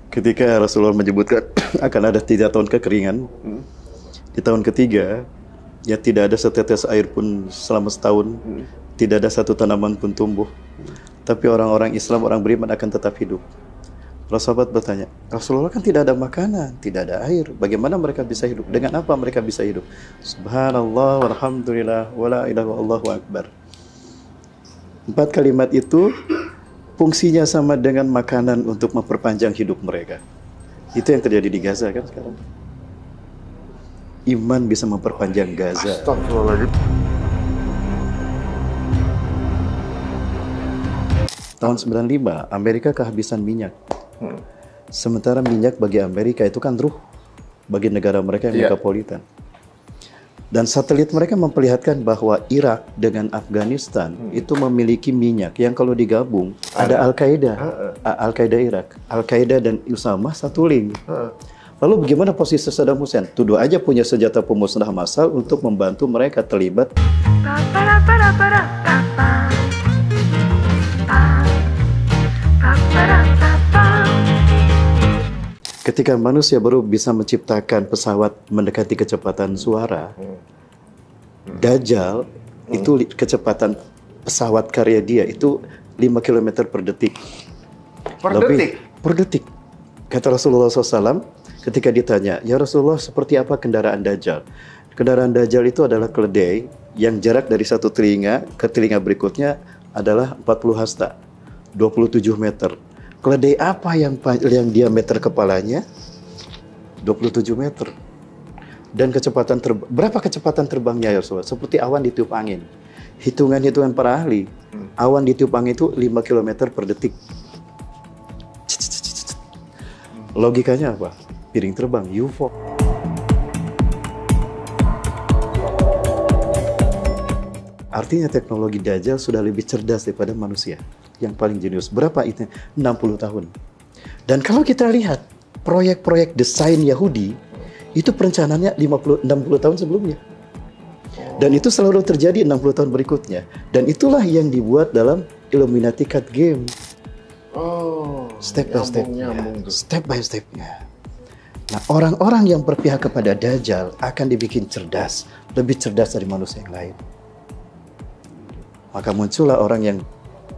ketika Rasulullah menyebutkan akan ada 3 tahun kekeringan, di tahun ketiga, ya tidak ada setetes air pun selama setahun, tidak ada satu tanaman pun tumbuh. Tapi orang-orang Islam, orang beriman akan tetap hidup. Para sahabat bertanya, Rasulullah kan tidak ada makanan, tidak ada air, bagaimana mereka bisa hidup? Dengan apa mereka bisa hidup? Subhanallah, walhamdulillah, wala ilaha illallah, Allahu akbar. 4 kalimat itu fungsinya sama dengan makanan untuk memperpanjang hidup mereka. Itu yang terjadi di Gaza kan sekarang. Iman bisa memperpanjang Gaza. Astagfirullahaladzim. Tahun 95, Amerika kehabisan minyak. Sementara minyak bagi Amerika itu kan ruh, bagi negara mereka yang megapolitan. Dan satelit mereka memperlihatkan bahwa Irak dengan Afghanistan itu memiliki minyak yang kalau digabung ada Al-Qaeda, Al-Qaeda Irak, Al-Qaeda dan Usama satu link. Lalu bagaimana posisi Saddam Hussein? Tuduh aja punya senjata pemusnah massal untuk membantu mereka terlibat. Ketika manusia baru bisa menciptakan pesawat mendekati kecepatan suara, Dajjal itu kecepatan pesawat karya dia itu 5 km per detik. Per detik. Kata Rasulullah SAW ketika ditanya, ya Rasulullah seperti apa kendaraan Dajjal? Kendaraan Dajjal itu adalah keledai yang jarak dari satu telinga ke telinga berikutnya adalah 40 hasta, 27 meter. Keledai apa yang diameter kepalanya? 27 meter. Dan kecepatan berapa kecepatan terbangnya ya Rasulullah? Seperti awan ditiup angin. Hitungan-hitungan para ahli, awan ditiup angin itu 5 km per detik. Logikanya apa? Piring terbang, UFO. Artinya teknologi Dajjal sudah lebih cerdas daripada manusia. Yang paling jenius. Berapa itu? 60 tahun. Dan kalau kita lihat proyek-proyek desain Yahudi, itu perencanaannya 60 tahun sebelumnya. Dan itu selalu terjadi 60 tahun berikutnya. Dan itulah yang dibuat dalam Illuminati Card Game. Step by stepnya. Step by stepnya. Nah, orang-orang yang berpihak kepada Dajjal akan dibikin cerdas. Lebih cerdas dari manusia yang lain. Maka muncullah orang yang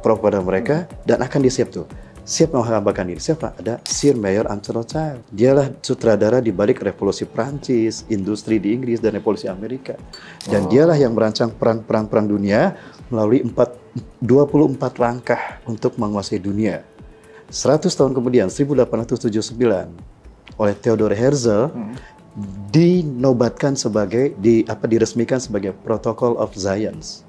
pro pada mereka dan akan disiap tuh. Siap menghambakan ini. Siapa? Ada Sir Mayer Amschel Rothschild. Dialah sutradara di balik revolusi Prancis, industri di Inggris dan revolusi Amerika. Dan dialah yang merancang perang dunia melalui 24 langkah untuk menguasai dunia. 100 tahun kemudian, 1879, oleh Theodor Herzl dinobatkan sebagai diresmikan sebagai Protocol of Science.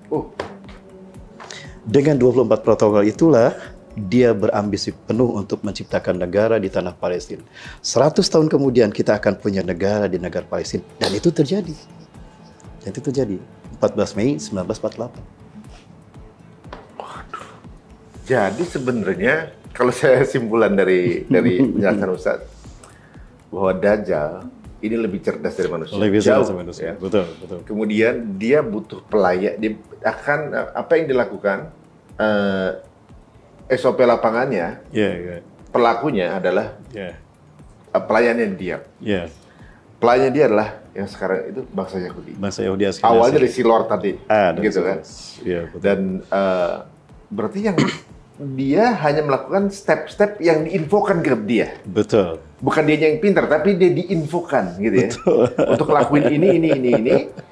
Dengan 24 protokol itulah dia berambisi penuh untuk menciptakan negara di tanah Palestina. 100 tahun kemudian kita akan punya negara di negara Palestina. Dan itu terjadi. 14 Mei 1948. Waduh. Jadi sebenarnya kalau saya simpulan dari penjelasan Ustadz, bahwa Dajjal ini lebih cerdas dari manusia. Lebih cerdas dari manusia. Ya. Betul. Kemudian dia butuh pelayan. Dia akan apa yang dilakukan SOP lapangannya. Pelakunya adalah pelayannya dia. Pelayannya dia adalah yang sekarang itu bangsa Yahudi. Bangsa Yahudi. Awalnya dari Silor tadi, gitu kan. Dan berarti yang dia hanya melakukan step-step yang diinfokan ke dia. Betul. Bukan dia yang pintar, tapi dia diinfokan gitu ya. Betul. Untuk lakuin ini,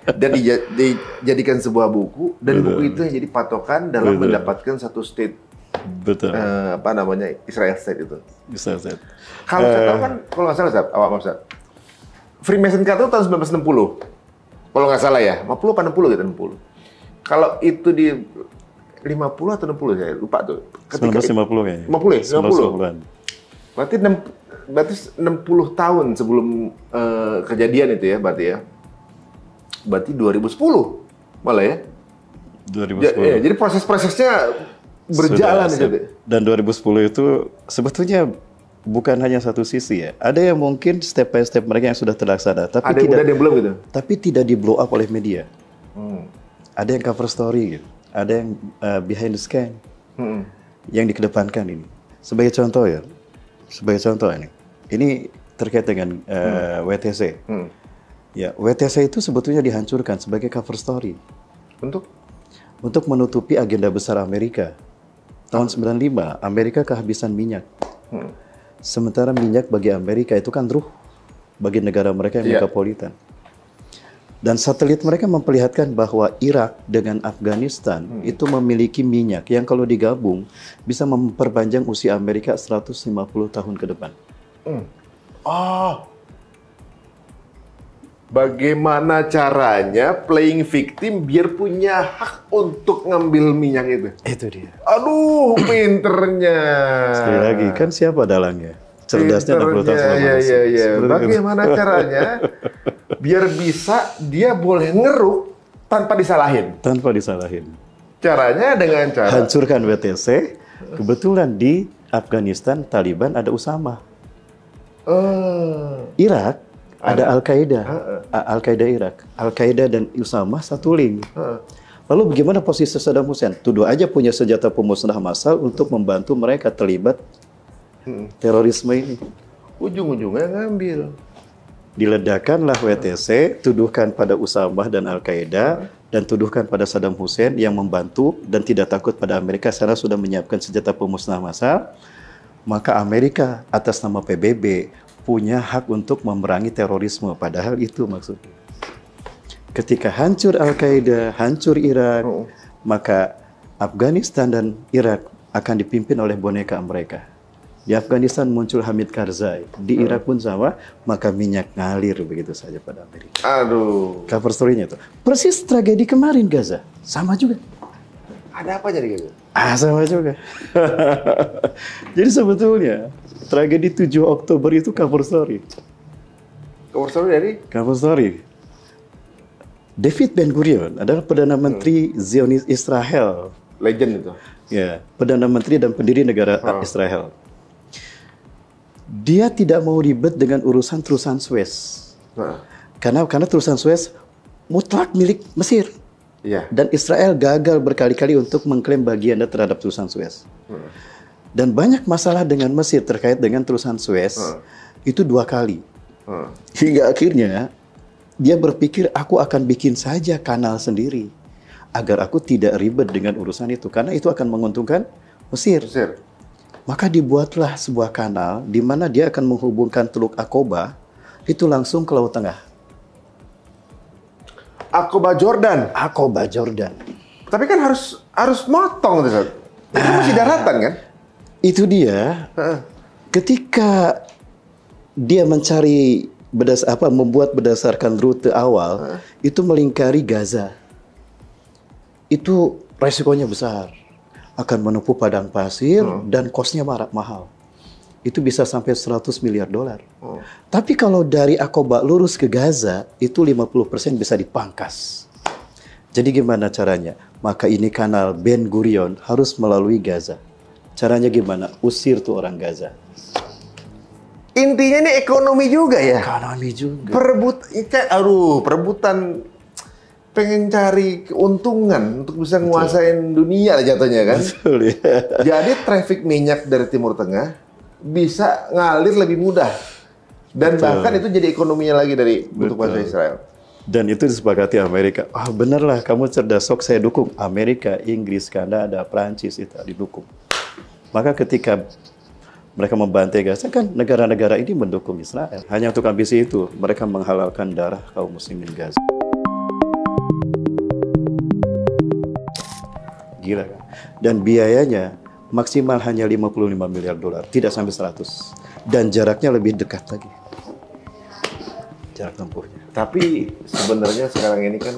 dan dijadikan sebuah buku, dan buku itu yang jadi patokan dalam mendapatkan satu state. Betul. Israel state itu. Israel state. Kalau saya tahu kan, kalau nggak salah, Ustaz, Freemason Carter tahun 1960. Kalau nggak salah ya, 50 atau 60 gitu, 60. Kalau itu di 50 atau 60 saya lupa tuh. 1950 kayaknya. 50 ya? 1950-an. Berarti 60 tahun sebelum kejadian itu ya, berarti ya. Berarti 2010 malah ya. 2010. Jadi proses-prosesnya berjalan itu. Dan 2010 itu sebetulnya bukan hanya satu sisi ya. Ada yang mungkin step by step mereka yang sudah terlaksana, tapi ada yang udah, ada yang belum gitu. Tapi tidak di blow up oleh media. Ada yang cover story gitu. Ada yang behind the scan yang dikedepankan ini. Sebagai contoh ini, Ini terkait dengan WTC. Ya, WTC itu sebetulnya dihancurkan sebagai cover story. Untuk menutupi agenda besar Amerika. Tahun 95, Amerika kehabisan minyak. Sementara minyak bagi Amerika itu kan ruh bagi negara mereka yang metropolitan. Dan satelit mereka memperlihatkan bahwa Irak dengan Afghanistan itu memiliki minyak yang kalau digabung bisa memperpanjang usia Amerika 150 tahun ke depan. Bagaimana caranya playing victim biar punya hak untuk ngambil minyak itu? Itu dia. Aduh, pinternya. Sekali lagi, kan siapa dalangnya? Cerdasnya 60 tahun selama Iya. Bagaimana caranya biar bisa dia boleh ngeruk tanpa disalahin? Tanpa disalahin. Caranya dengan cara hancurkan WTC. Kebetulan di Afghanistan Taliban ada Usama. Irak ada Al-Qaeda. Al-Qaeda Irak. Al-Qaeda dan Usama satu link. Lalu bagaimana posisi Saddam Hussein? Tuduh aja punya senjata pemusnah massal untuk membantu mereka terlibat terorisme ini. Ujung-ujungnya ngambil. Diledakkanlah WTC, tuduhkan pada Usama dan Al-Qaeda, dan tuduhkan pada Saddam Hussein yang membantu dan tidak takut pada Amerika karena sudah menyiapkan senjata pemusnah massal. Maka Amerika atas nama PBB punya hak untuk memerangi terorisme. Padahal itu maksudnya. Ketika hancur Al-Qaeda, hancur Irak, maka Afghanistan dan Irak akan dipimpin oleh boneka mereka. Di Afghanistan muncul Hamid Karzai, di Irak pun sama, maka minyak ngalir begitu saja pada Amerika. Aduh. Cover story-nya itu. Persis tragedi kemarin Gaza, sama juga. Ada apa jadi Gaza? Sama juga. Jadi sebetulnya tragedi 7 Oktober itu cover story. Cover story dari? Cover story. David Ben Gurion adalah Perdana Menteri Zionis Israel. Legend itu. Ya, Perdana Menteri dan pendiri negara Israel. Dia tidak mau ribet dengan urusan terusan Suez. Karena terusan Suez mutlak milik Mesir. Dan Israel gagal berkali-kali untuk mengklaim bagiannya terhadap terusan Suez. Dan banyak masalah dengan Mesir terkait dengan terusan Suez. Itu 2 kali. Hingga akhirnya dia berpikir aku akan bikin saja kanal sendiri agar aku tidak ribet dengan urusan itu karena itu akan menguntungkan Mesir. Maka dibuatlah sebuah kanal di mana dia akan menghubungkan Teluk Aqaba itu langsung ke Laut Tengah. Aqaba Jordan. Aqaba Jordan. Tapi kan harus motong tuh, Ustaz. Itu masih daratan kan? Itu dia. Ketika dia mencari membuat berdasarkan rute awal itu melingkari Gaza. Itu resikonya besar. Akan menempuh padang pasir dan kosnya mahal. Itu bisa sampai $100 miliar. Tapi kalau dari Aqaba lurus ke Gaza, itu 50% bisa dipangkas. Jadi gimana caranya? Maka ini kanal Ben Gurion harus melalui Gaza. Caranya gimana? Usir tuh orang Gaza. Intinya ini ekonomi juga ya? Ekonomi juga. Perebutan pengen cari keuntungan untuk bisa nguasain dunia lah jatuhnya kan? Betul, ya. Jadi traffic minyak dari Timur Tengah bisa ngalir lebih mudah. Dan bahkan itu jadi ekonominya lagi dari untuk bangsa Israel. Dan itu disepakati Amerika. Bener lah, kamu cerdas, sok saya dukung. Amerika, Inggris, Kanada, Prancis itu didukung. Maka ketika mereka membantai Gaza, kan negara-negara ini mendukung Israel. Hanya untuk ambisi itu, mereka menghalalkan darah kaum muslimin Gaza. Gila kan? Dan biayanya maksimal hanya $55 miliar, tidak sampai 100. Dan jaraknya lebih dekat lagi. Jarak tempuhnya. Tapi sebenarnya sekarang ini kan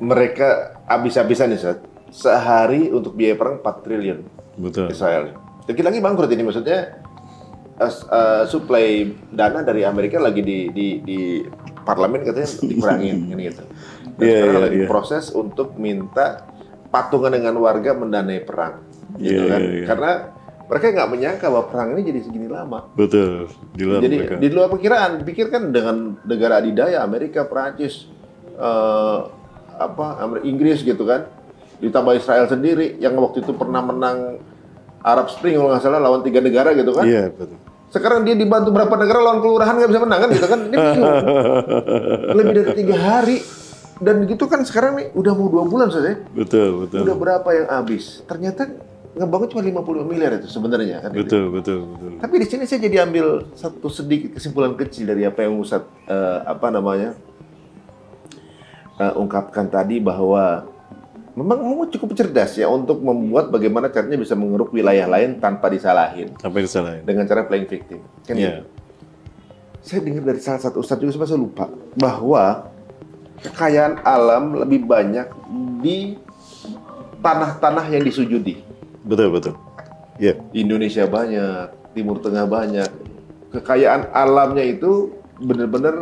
mereka habis-habisan nih, Ustaz. Sehari untuk biaya perang 4 triliun. Betul. Israel. Dikit lagi bangkrut ini, maksudnya suplai dana dari Amerika lagi di parlemen katanya dikurangin gitu. Dan sekarang lagi proses untuk minta patungan dengan warga mendanai perang, gitu kan? Karena mereka nggak menyangka bahwa perang ini jadi segini lama. Betul. Jadi di luar perkiraan, pikirkan dengan negara adidaya Amerika, Prancis, Inggris gitu kan, ditambah Israel sendiri yang waktu itu pernah menang Arab Spring kalau nggak salah lawan 3 negara gitu kan. Iya, betul. Sekarang dia dibantu berapa negara lawan kelurahan nggak bisa menang kan gitu kan. Dia bingung. Lebih dari 3 hari. Dan gitu kan sekarang nih udah mau 2 bulan saja. Betul. Udah berapa yang habis? Ternyata ngebangun cuma 55 miliar itu sebenarnya kan. Betul. Tapi di sini saya jadi ambil satu sedikit kesimpulan kecil dari apa yang Ustadz ungkapkan tadi, bahwa memang cukup cerdas ya untuk membuat bagaimana caranya bisa mengeruk wilayah lain tanpa disalahin. Dengan cara playing victim. Kan Iya. Saya dengar dari salah satu ustadz juga, saya lupa, bahwa kekayaan alam lebih banyak di tanah-tanah yang disujudi. Betul. Iya. Di Indonesia banyak, Timur Tengah banyak. Kekayaan alamnya itu benar-benar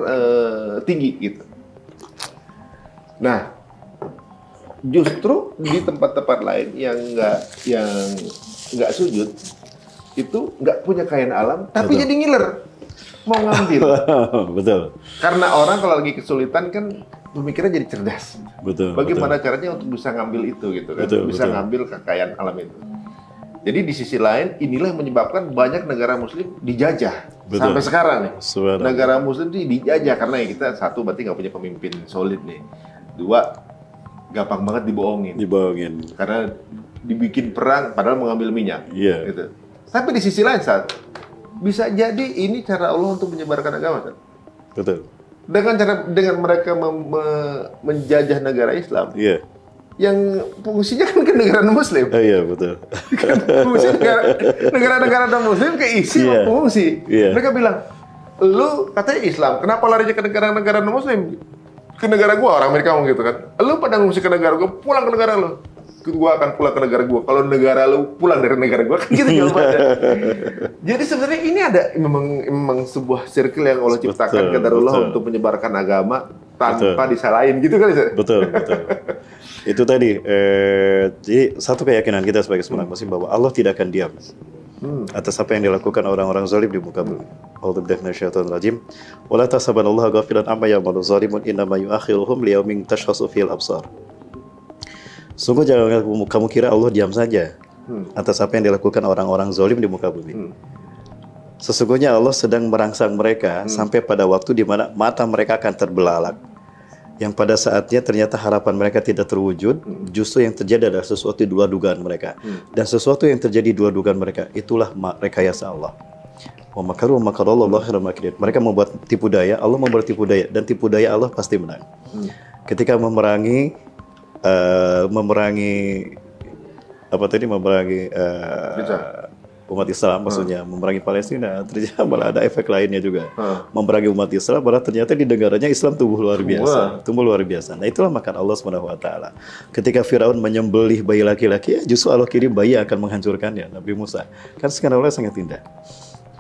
tinggi gitu. Nah, justru di tempat-tempat lain yang nggak sujud itu nggak punya kekayaan alam, tapi jadi ngiler mau ngambil. Betul. Karena orang kalau lagi kesulitan kan pemikirannya jadi cerdas. Betul. Bagaimana caranya untuk bisa ngambil itu gitu kan? Bisa ngambil kekayaan alam itu. Jadi di sisi lain inilah yang menyebabkan banyak negara Muslim dijajah sampai sekarang nih. Negara Muslim dijajah karena ya kita satu berarti nggak punya pemimpin solid nih. 2 gampang banget dibohongin. Karena dibikin perang padahal mengambil minyak. Iya. Gitu. Tapi di sisi lain bisa jadi ini cara Allah untuk menyebarkan agama. Betul. Dengan mereka menjajah negara Islam. Iya. Yang fungsinya kan ke negara non-Muslim. Iya, betul. Fungsi negara-negara non-Muslim keisi fungsi. Mereka bilang, lu katanya Islam, kenapa larinya ke negara-negara non-Muslim? Ke negara gua, orang Amerika ngomong gitu kan. Lu pada ngungsi ke negara gua, pulang ke negara lu. Gua akan pulang ke negara gua. Kalau negara lu pulang dari negara gua, kan gitu jawabannya. Jadi sebenarnya ini ada memang sebuah circle yang Allah ciptakan qadarullah untuk menyebarkan agama tanpa disalahin gitu kan. Betul. Itu tadi, jadi satu keyakinan kita sebagai seorang muslim bahwa Allah tidak akan diam atas apa yang dilakukan orang-orang zalim di muka bumi. A'udzubillahi minasyaitonir rajim. Wala tahsabannallaha ghafilan amma ya'malu zalimun innama yu'akhiruhum liyaumin tashkhasu fihil absar. Sungguh jangan kamu kira Allah diam saja atas apa yang dilakukan orang-orang zalim di muka bumi. Sesungguhnya Allah sedang merangsang mereka sampai pada waktu di mana mata mereka akan terbelalak. Yang pada saatnya ternyata harapan mereka tidak terwujud, justru yang terjadi adalah sesuatu di luar dugaan mereka. Dan sesuatu yang terjadi di luar dugaan mereka, itulah rekayasa Allah. Wa makaru wa makarallahu khairul makirin. Mereka membuat tipu daya, Allah membuat tipu daya, dan tipu daya Allah pasti menang. Ketika memerangi umat Islam, maksudnya memerangi Palestina, ternyata malah ada efek lainnya juga. Memerangi umat Islam, malah ternyata di negaranya Islam tumbuh luar biasa. Nah, itulah makan Allah SWT. Ketika Firaun menyembelih bayi laki-laki, justru Allah kirim bayi yang akan menghancurkannya, Nabi Musa. Kan sekarang Allah sangat indah.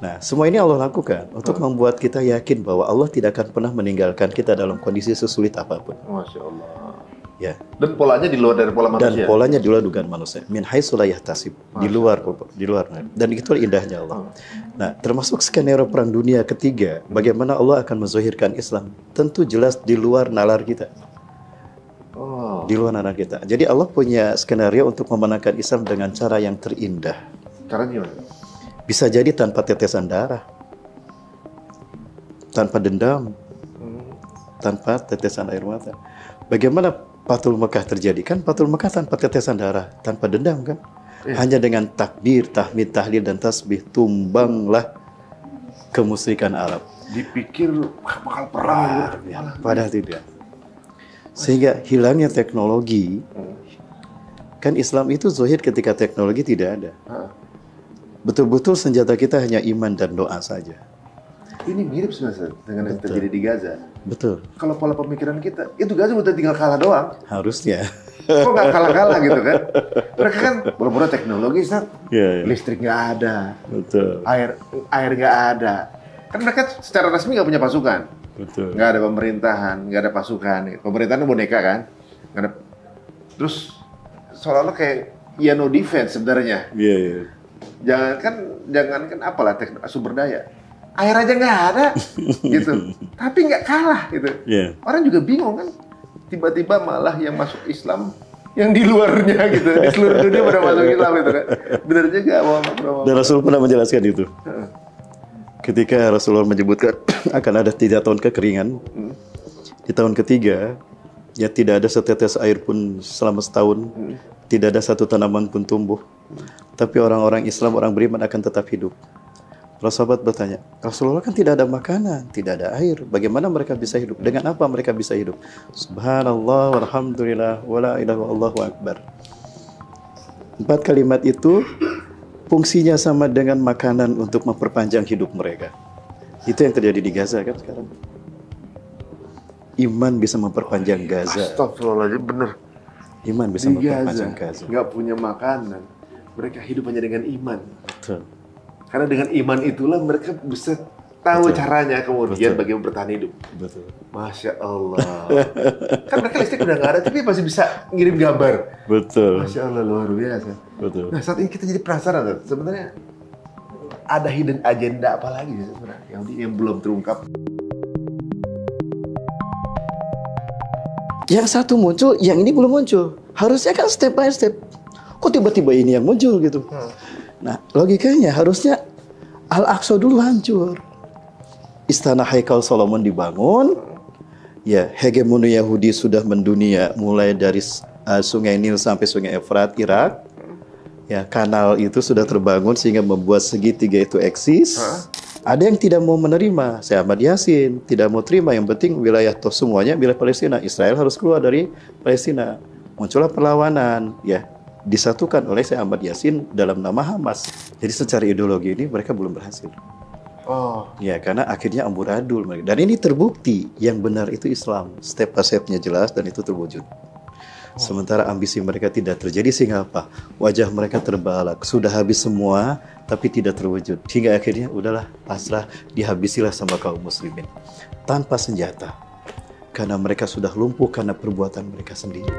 Nah, semua ini Allah lakukan untuk membuat kita yakin bahwa Allah tidak akan pernah meninggalkan kita dalam kondisi sesulit apapun. Masya Allah. Ya. Dan polanya di luar dari pola manusia. Dan polanya di luar dugaan manusia. Min haitsu la yahtasib. Di luar. Dan itu indahnya Allah. Nah, termasuk skenario perang dunia ketiga, bagaimana Allah akan menzahirkan Islam, tentu jelas di luar nalar kita. Di luar nalar kita. Jadi Allah punya skenario untuk memenangkan Islam dengan cara yang terindah. Caranya gimana? Bisa jadi tanpa tetesan darah, tanpa dendam, tanpa tetesan air mata. Bagaimana Fathul Mekah terjadi? Kan Fathul Mekah tanpa tetesan darah, tanpa dendam kan? Hanya dengan takbir, tahmid, tahlil, dan tasbih tumbanglah kemusyrikan Arab. Dipikir bakal perang, padahal tidak. Sehingga hilangnya teknologi, kan Islam itu zahir ketika teknologi tidak ada. Betul-betul senjata kita hanya iman dan doa saja. Ini mirip sebenarnya dengan yang terjadi di Gaza. Betul. Kalau pola pemikiran kita, itu Gaza udah tinggal kalah doang. Harusnya. Kok nggak kalah-kalah gitu kan? Mereka kan buru-buru teknologi, listrik nggak ada, betul. Air nggak ada. Kan mereka secara resmi nggak punya pasukan. Betul. Nggak ada pemerintahan, nggak ada pasukan. Pemerintahan boneka kan? Nggak ada. Terus seolah-olah kayak no defense sebenarnya. Iya. Jangankan apalah sumber daya, air aja nggak ada gitu, tapi nggak kalah gitu. Orang juga bingung kan, tiba-tiba malah yang masuk Islam yang di luarnya gitu, di seluruh dunia pada masuk Islam gitu kan. Benar juga Muhammad. Dan Rasul pernah menjelaskan itu. Ketika Rasulullah menyebutkan akan ada 3 tahun kekeringan, di tahun ketiga, ya tidak ada setetes air pun selama setahun, tidak ada satu tanaman pun tumbuh. Tapi orang-orang Islam, orang beriman akan tetap hidup. Para sahabat bertanya, Rasulullah kan tidak ada makanan, tidak ada air. Bagaimana mereka bisa hidup? Dengan apa mereka bisa hidup? Subhanallah, walhamdulillah, wala ilaha illallah, akbar. 4 kalimat itu fungsinya sama dengan makanan untuk memperpanjang hidup mereka. Itu yang terjadi di Gaza kan sekarang. Iman bisa memperpanjang Gaza. Astagfirullahaladzim, bener. Iman bisa memperpanjang Gaza. Nggak punya makanan, mereka hidup hanya dengan iman. Betul. Karena dengan iman itulah mereka bisa tahu caranya kemudian bagaimana bertahan hidup. Betul. Masya Allah. Kan mereka listrik udah nggak ada, tapi masih bisa ngirim gambar. Betul. Masya Allah, luar biasa. Betul. Nah, saat ini kita jadi penasaran, sebenarnya ada hidden agenda apa lagi sih sebenarnya yang belum terungkap? Yang satu muncul, yang ini belum muncul. Harusnya kan step by step. Kok tiba-tiba ini yang muncul gitu? Nah, logikanya harusnya Al-Aqsa dulu hancur. Istana Haikal Solomon dibangun. Ya, hegemoni Yahudi sudah mendunia mulai dari Sungai Nil sampai Sungai Efrat, Irak. Ya, kanal itu sudah terbangun sehingga membuat segitiga itu eksis. Ada yang tidak mau menerima. Saya Ahmad Yasin tidak mau terima. Yang penting wilayah semuanya wilayah Palestina. Israel harus keluar dari Palestina. Muncullah perlawanan. Ya, disatukan oleh Syekh Ahmad Yasin dalam nama Hamas. Jadi secara ideologi ini mereka belum berhasil. Ya, karena akhirnya amburadul mereka. Dan ini terbukti yang benar itu Islam. Step by stepnya jelas dan itu terwujud. Sementara ambisi mereka tidak terjadi sehingga apa? Wajah mereka terbalak. Sudah habis semua tapi tidak terwujud. Hingga akhirnya udahlah pasrah, dihabisilah sama kaum muslimin. Tanpa senjata. Karena mereka sudah lumpuh karena perbuatan mereka sendiri.